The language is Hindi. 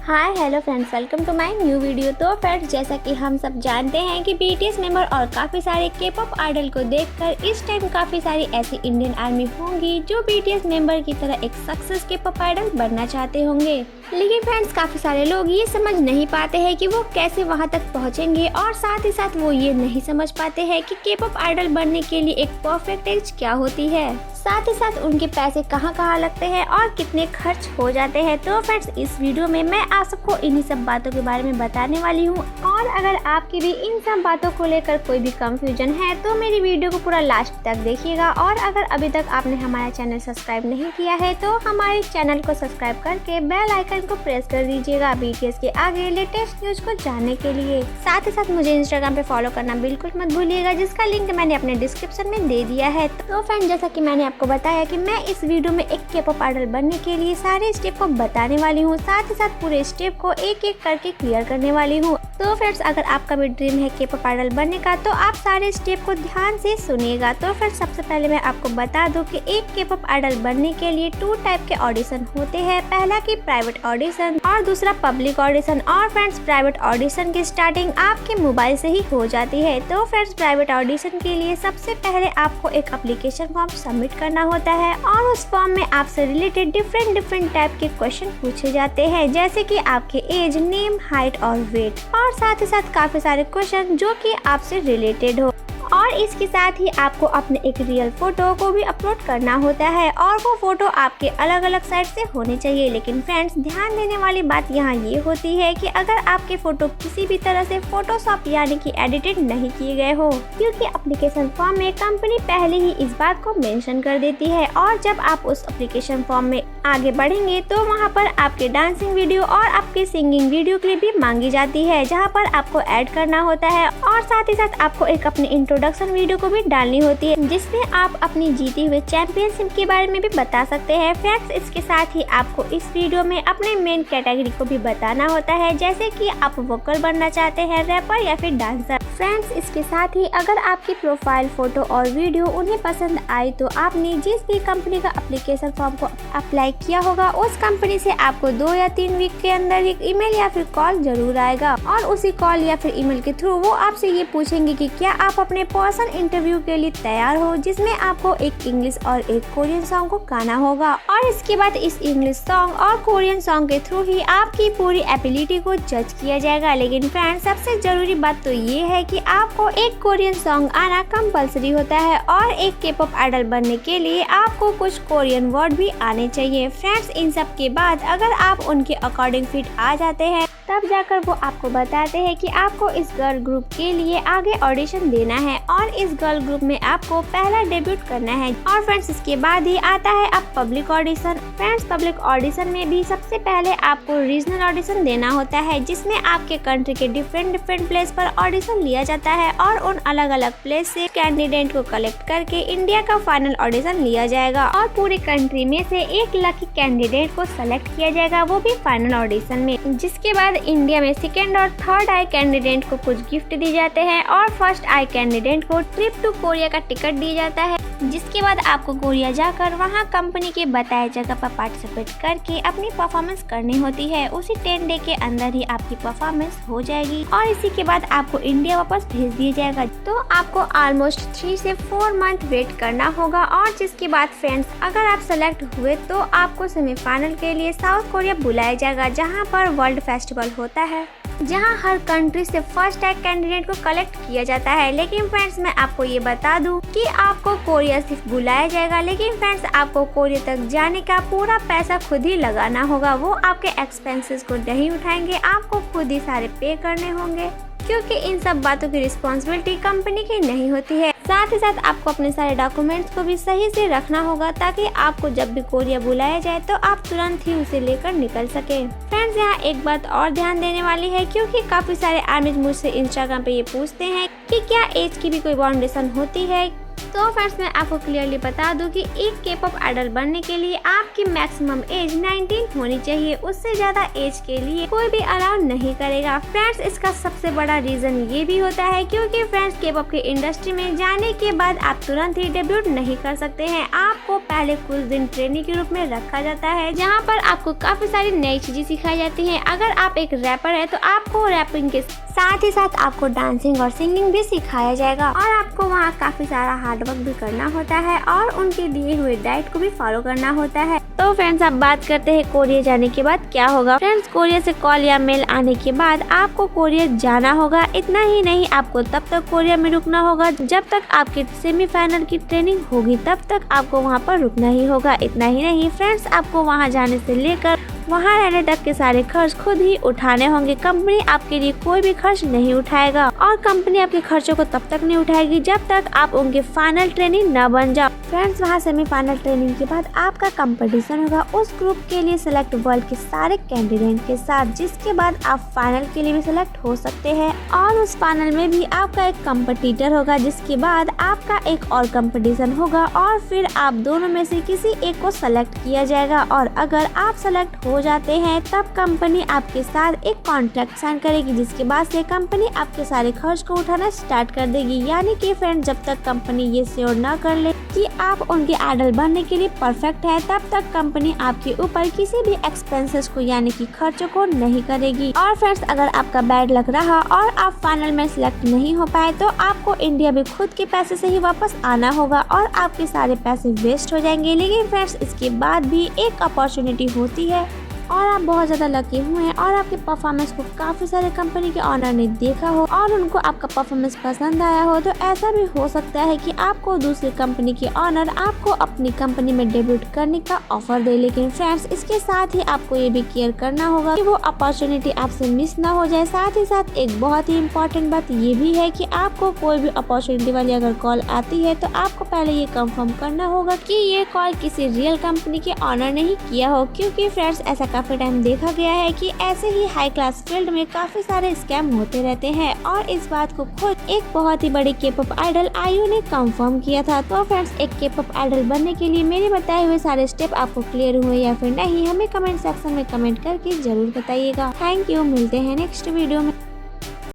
Hi hello friends, welcome to my new video. तो फ्रेंड्स, जैसा कि हम सब जानते हैं कि बीटीएस मेंबर और काफ़ी सारे के पॉप आइडल को देखकर इस टाइम काफ़ी सारी ऐसी इंडियन आर्मी होंगी जो बीटीएस मेंबर की तरह एक सक्सेस के पॉप आइडल बनना चाहते होंगे। लेकिन फ्रेंड्स, काफ़ी सारे लोग ये समझ नहीं पाते हैं कि वो कैसे वहाँ तक पहुँचेंगे और साथ ही साथ वो ये नहीं समझ पाते हैं कि के पॉप आइडल बनने के लिए एक परफेक्ट एज क्या होती है, साथ ही साथ उनके पैसे कहाँ लगते हैं और कितने खर्च हो जाते हैं। तो फ्रेंड्स, इस वीडियो में मैं आप सबको इन्हीं सब बातों के बारे में बताने वाली हूँ। और अगर आपकी भी इन सब बातों को लेकर कोई भी कंफ्यूजन है तो मेरी वीडियो को पूरा लास्ट तक देखिएगा। और अगर अभी तक आपने हमारा चैनल सब्सक्राइब नहीं किया है तो हमारे चैनल को सब्सक्राइब करके बेल आइकन को प्रेस कर दीजिएगा बीटीएस के आगे लेटेस्ट न्यूज को जानने के लिए। साथ ही साथ मुझे इंस्टाग्राम पे फॉलो करना बिल्कुल मत भूलिएगा, जिसका लिंक मैंने अपने डिस्क्रिप्शन में दे दिया है। तो फ्रेंड, जैसा कि मैंने आपको बताया कि मैं इस वीडियो में एक के पॉप आइडल बनने के लिए सारे स्टेप को बताने वाली हूँ, साथ ही साथ पूरे स्टेप को एक एक करके क्लियर करने वाली हूँ। तो फ्रेंड्स, अगर आपका भी ड्रीम है के पॉप आइडल बनने का तो आप सारे स्टेप को ध्यान से सुनिएगा। तो फ्रेंड्स, सबसे पहले मैं आपको बता दूं कि एक के पॉप आइडल बनने के लिए 2 टाइप के ऑडिशन होते हैं। पहला की प्राइवेट ऑडिशन और दूसरा पब्लिक ऑडिशन। और फ्रेंड्स, प्राइवेट ऑडिशन की स्टार्टिंग आपके मोबाइल से ही हो जाती है। तो फ्रेंड्स, प्राइवेट ऑडिशन के लिए सबसे पहले आपको एक एप्लीकेशन फॉर्म सबमिट करना होता है और उस फॉर्म में आपसे रिलेटेड डिफरेंट टाइप के क्वेश्चन पूछे जाते हैं, जैसे कि आपके एज, नेम, हाइट और वेट, और साथ ही साथ काफी सारे क्वेश्चन जो कि आपसे रिलेटेड हो। और इसके साथ ही आपको अपने एक रियल फोटो को भी अपलोड करना होता है और वो फोटो आपके अलग अलग साइड से होने चाहिए। लेकिन फ्रेंड्स, ध्यान देने वाली बात यहाँ ये होती है कि अगर आपके फोटो किसी भी तरह से फोटोशॉप यानी कि एडिटेड नहीं किए गए हो, क्योंकि एप्लीकेशन फॉर्म में कंपनी पहले ही इस बात को मेंशन कर देती है। और जब आप उस एप्लीकेशन फॉर्म में आगे बढ़ेंगे तो वहाँ पर आपके डांसिंग वीडियो और आपके सिंगिंग वीडियो क्लिप भी मांगी जाती है, जहाँ पर आपको ऐड करना होता है। और साथ ही साथ आपको एक अपने इंट्रोडक्शन वीडियो को भी डालनी होती है, जिसमें आप अपनी जीती हुई चैंपियनशिप के बारे में भी बता सकते हैं। फ्रेंड्स, इसके साथ ही आपको इस वीडियो में अपने मेन कैटेगरी को भी बताना होता है, जैसे कि आप वोकल बनना चाहते हैं, रैपर या फिर डांसर। फ्रेंड्स, इसके साथ ही अगर आपकी प्रोफाइल फोटो और वीडियो उन्हें पसंद आई तो आपने जिस भी कंपनी का एप्लीकेशन फॉर्म को अप्लाई किया होगा उस कंपनी से आपको 2 या 3 वीक के अंदर एक ईमेल या फिर कॉल जरूर आएगा। और उसी कॉल या फिर ईमेल के थ्रू वो आपसे ये पूछेंगे कि क्या आप अपने पर्सन इंटरव्यू के लिए तैयार हो, जिसमें आपको एक इंग्लिश और एक कोरियन सॉन्ग को गाना होगा। और इसके बाद इस इंग्लिश सॉन्ग और कोरियन सॉन्ग के थ्रू ही आपकी पूरी एबिलिटी को जज किया जाएगा। लेकिन फ्रेंड्स, सबसे जरूरी बात तो ये है कि आपको एक कोरियन सॉन्ग आना कंपलसरी होता है और एक के पॉप आइडल बनने के लिए आपको कुछ कोरियन वर्ड भी आने चाहिए। फ्रेंड्स, इन सब के बाद अगर आप उनके अकॉर्डिंग फिट आ जाते हैं तब जाकर वो आपको बताते हैं कि आपको इस गर्ल ग्रुप के लिए आगे ऑडिशन देना है और इस गर्ल ग्रुप में आपको पहला डेब्यूट करना है। और फ्रेंड्स, इसके बाद ही आता है अब public audition. Friends, public audition में भी सबसे पहले आपको रीजनल ऑडिशन देना होता है, जिसमें आपके कंट्री के डिफरेंट प्लेस पर ऑडिशन लिया जाता है और उन अलग अलग प्लेस से कैंडिडेट को कलेक्ट करके इंडिया का फाइनल ऑडिशन लिया जाएगा और पूरे कंट्री में से एक लकी कैंडिडेट को सेलेक्ट किया जाएगा, वो भी फाइनल ऑडिशन में। जिसके बाद इंडिया में सेकेंड और थर्ड आई कैंडिडेट को कुछ गिफ्ट दिए जाते हैं और फर्स्ट आई कैंडिडेट को ट्रिप टू कोरिया का टिकट दिया जाता है। जिसके बाद आपको कोरिया जाकर वहां कंपनी के बताए जगह पर पार्टिसिपेट करके अपनी परफॉर्मेंस करनी होती है। उसी 10 डे के अंदर ही आपकी परफॉर्मेंस हो जाएगी और इसी के बाद आपको इंडिया वापस भेज दिया जाएगा। तो आपको ऑलमोस्ट 3 से 4 मंथ वेट करना होगा। और जिसके बाद फ्रेंड्स, अगर आप सेलेक्ट हुए तो आपको सेमीफाइनल के लिए साउथ कोरिया बुलाया जाएगा, जहाँ पर वर्ल्ड फेस्टिवल होता है, जहां हर कंट्री से फर्स्ट टैग कैंडिडेट को कलेक्ट किया जाता है। लेकिन फ्रेंड्स, मैं आपको ये बता दूं कि आपको कोरिया सिर्फ बुलाया जाएगा, लेकिन फ्रेंड्स, आपको कोरिया तक जाने का पूरा पैसा खुद ही लगाना होगा। वो आपके एक्सपेंसेस को नहीं उठाएंगे, आपको खुद ही सारे पे करने होंगे, क्योंकि इन सब बातों की रिस्पॉन्सिबिलिटी कंपनी की नहीं होती है। साथ ही साथ आपको अपने सारे डॉक्यूमेंट्स को भी सही से रखना होगा, ताकि आपको जब भी कोरिया बुलाया जाए तो आप तुरंत ही उसे लेकर निकल सके। फ्रेंड्स, यहाँ एक बात और ध्यान देने वाली है, क्योंकि काफी सारे आर्मीज मुझसे इंस्टाग्राम पे ये पूछते हैं कि क्या एज की भी कोई बाउंडेशन होती है। तो फ्रेंड्स मैं आपको क्लियरली बता दूं कि एक के पॉप आइडल बनने के लिए आपकी मैक्सिमम एज 19 होनी चाहिए। उससे ज्यादा एज के लिए कोई भी अलाउ नहीं करेगा। फ्रेंड्स इसका सबसे बड़ा रीजन ये भी होता है क्योंकि फ्रेंड्स के पॉप की इंडस्ट्री में जाने के बाद आप तुरंत ही डेब्यूट नहीं कर सकते हैं। आपको पहले कुछ दिन ट्रेनिंग के रूप में रखा जाता है, जहाँ पर आपको काफी सारी नई चीजें सिखाई जाती हैं। अगर आप एक रैपर है तो आपको रैपिंग के साथ ही साथ आपको डांसिंग और सिंगिंग भी सिखाया जाएगा और आपको वहाँ काफी सारा हार्डवर्क भी करना होता है और उनके दिए हुए डाइट को भी फॉलो करना होता है। तो फ्रेंड्स अब बात करते हैं कोरिया जाने के बाद क्या होगा। फ्रेंड्स कोरिया से कॉल या मेल आने के बाद आपको कोरिया जाना होगा। इतना ही नहीं, आपको तब तक कोरिया में रुकना होगा जब तक आपकी सेमीफाइनल की ट्रेनिंग होगी, तब तक आपको वहाँ पर रुकना ही होगा। इतना ही नहीं फ्रेंड्स, आपको वहाँ जाने से लेकर वहाँ रहने तक के सारे खर्च खुद ही उठाने होंगे। कंपनी आपके लिए कोई भी खर्च नहीं उठाएगा और कंपनी आपके खर्चों को तब तक नहीं उठाएगी जब तक आप उनके फाइनल ट्रेनिंग न बन जाओ। फ्रेंड्स वहाँ सेमीफाइनल ट्रेनिंग के बाद आपका कंपटीशन होगा उस ग्रुप के लिए सिलेक्ट वर्ल्ड के सारे कैंडिडेट के साथ, जिसके बाद आप फाइनल के लिए भी सिलेक्ट हो सकते हैं और उस फाइनल में भी आपका एक कंपटीटर होगा, जिसके बाद आपका एक और कंपटीशन होगा और फिर आप दोनों में से किसी एक को सिलेक्ट किया जाएगा। और अगर आप सिलेक्ट हो जाते हैं तब कंपनी आपके साथ एक कॉन्ट्रैक्ट साइन करेगी, जिसके बाद से कंपनी आपके सारे खर्च को उठाना स्टार्ट कर देगी। यानी कि फ्रेंड जब तक कंपनी ये श्योर ना कर ले कि आप उनके आइडल बनने के लिए परफेक्ट है, तब तक कंपनी आपके ऊपर किसी भी एक्सपेंसेस को यानी कि खर्चों को नहीं करेगी। और फ्रेंड्स अगर आपका बैड लग रहा और आप फाइनल में सिलेक्ट नहीं हो पाए तो आपको इंडिया में खुद के पैसे से ही वापस आना होगा और आपके सारे पैसे वेस्ट हो जाएंगे। लेकिन फ्रेंड्स इसके बाद भी एक अपॉर्चुनिटी होती है और आप बहुत ज़्यादा लकी हुए हैं और आपके परफॉर्मेंस को काफ़ी सारे कंपनी के ऑनर ने देखा हो और उनको आपका परफॉर्मेंस पसंद आया हो, तो ऐसा भी हो सकता है कि आपको दूसरी कंपनी के ऑनर आपको अपनी कंपनी में डेब्यूट करने का ऑफर दे। लेकिन फ्रेंड्स इसके साथ ही आपको ये भी केयर करना होगा कि वो अपॉर्चुनिटी आपसे मिस ना हो जाए। साथ ही साथ एक बहुत ही इम्पोर्टेंट बात ये भी है कि आपको कोई भी अपॉर्चुनिटी वाली अगर कॉल आती है तो आपको पहले ये कंफर्म करना होगा कि ये कॉल किसी रियल कंपनी के ऑनर ने ही किया हो, क्योंकि फ्रेंड्स ऐसा काफी टाइम देखा गया है कि ऐसे ही हाई क्लास फील्ड में काफी सारे स्कैम होते रहते हैं और इस बात को खुद एक बहुत ही बड़ी के पॉप आइडल आयु ने कंफर्म किया था। तो फ्रेंड्स एक के पॉप आइडल बनने के लिए मेरे बताए हुए सारे स्टेप आपको क्लियर हुए या फिर नहीं, हमें कमेंट सेक्शन में कमेंट करके जरूर बताइएगा। थैंक यू, मिलते हैं नेक्स्ट वीडियो में।